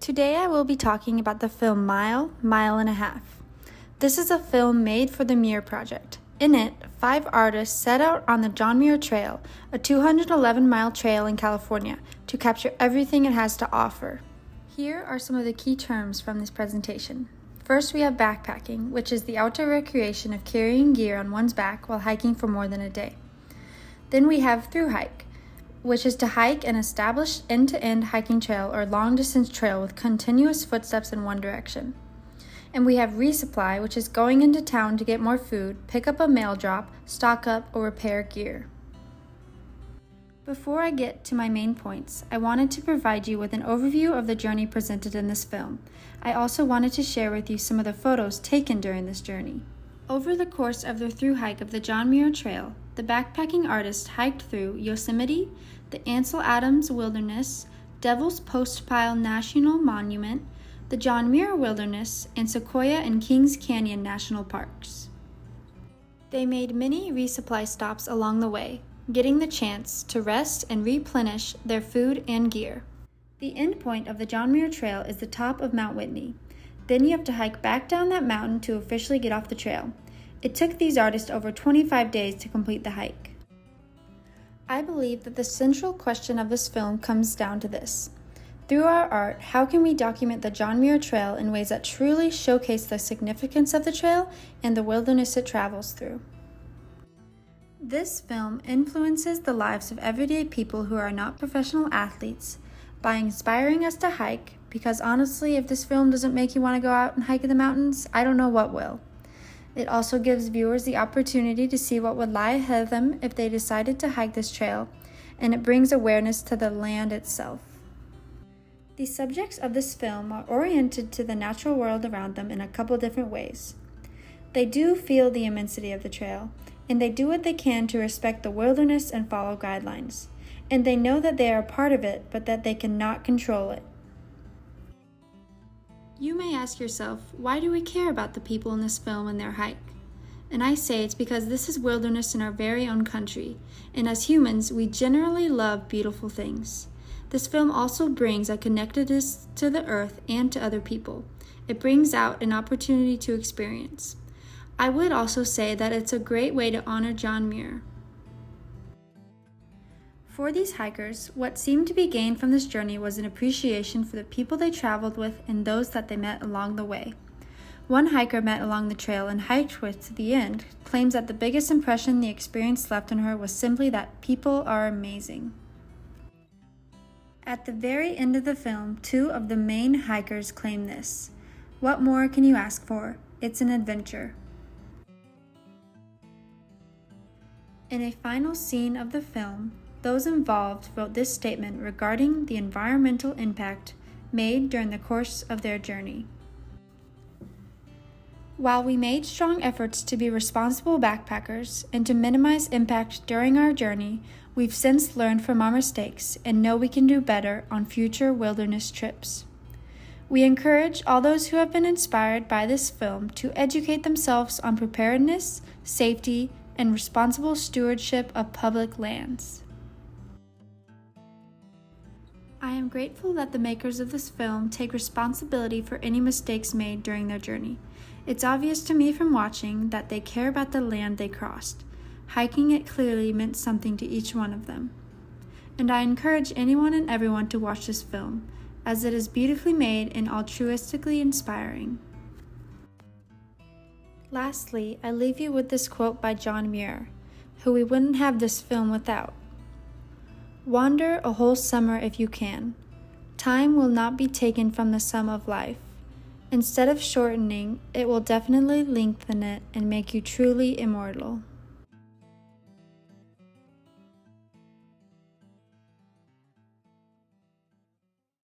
Today I will be talking about the film Mile and a Half. This is a film made for the Muir Project. In it, 5 artists set out on the John Muir Trail, a 211-mile trail in California, to capture everything it has to offer. Here are some of the key terms from this presentation. First, we have backpacking, which is the outdoor recreation of carrying gear on one's back while hiking for more than a day. Then we have through hike, which is to hike an established end-to-end hiking trail or long-distance trail with continuous footsteps in one direction. And we have resupply, which is going into town to get more food, pick up a mail drop, stock up, or repair gear. Before I get to my main points, I wanted to provide you with an overview of the journey presented in this film. I also wanted to share with you some of the photos taken during this journey. Over the course of the through hike of the John Muir Trail, the backpacking artist hiked through Yosemite, the Ansel Adams Wilderness, Devil's Postpile National Monument, the John Muir Wilderness, and Sequoia and Kings Canyon National Parks. They made many resupply stops along the way, getting the chance to rest and replenish their food and gear. The end point of the John Muir Trail is the top of Mount Whitney. Then you have to hike back down that mountain to officially get off the trail. It took these artists over 25 days to complete the hike. I believe that the central question of this film comes down to this. Through our art, how can we document the John Muir Trail in ways that truly showcase the significance of the trail and the wilderness it travels through? This film influences the lives of everyday people who are not professional athletes by inspiring us to hike, because honestly, if this film doesn't make you want to go out and hike in the mountains, I don't know what will. It also gives viewers the opportunity to see what would lie ahead of them if they decided to hike this trail, and it brings awareness to the land itself. The subjects of this film are oriented to the natural world around them in a couple different ways. They do feel the immensity of the trail, and they do what they can to respect the wilderness and follow guidelines. And they know that they are a part of it, but that they cannot control it. You may ask yourself, why do we care about the people in this film and their hike? And I say it's because this is wilderness in our very own country, and as humans, we generally love beautiful things. This film also brings a connectedness to the earth and to other people. It brings out an opportunity to experience. I would also say that it's a great way to honor John Muir. For these hikers, what seemed to be gained from this journey was an appreciation for the people they traveled with and those that they met along the way. One hiker met along the trail and hiked with to the end claims that the biggest impression the experience left on her was simply that people are amazing. At the very end of the film, 2 of the main hikers claim this: "What more can you ask for? It's an adventure." In a final scene of the film, those involved wrote this statement regarding the environmental impact made during the course of their journey. While we made strong efforts to be responsible backpackers and to minimize impact during our journey, we've since learned from our mistakes and know we can do better on future wilderness trips. We encourage all those who have been inspired by this film to educate themselves on preparedness, safety, and responsible stewardship of public lands. I am grateful that the makers of this film take responsibility for any mistakes made during their journey. It's obvious to me from watching that they care about the land they crossed. Hiking it clearly meant something to each one of them. And I encourage anyone and everyone to watch this film, as it is beautifully made and altruistically inspiring. Lastly, I leave you with this quote by John Muir, who we wouldn't have this film without. "Wander a whole summer if you can. Time will not be taken from the sum of life. Instead of shortening, it will definitely lengthen it and make you truly immortal."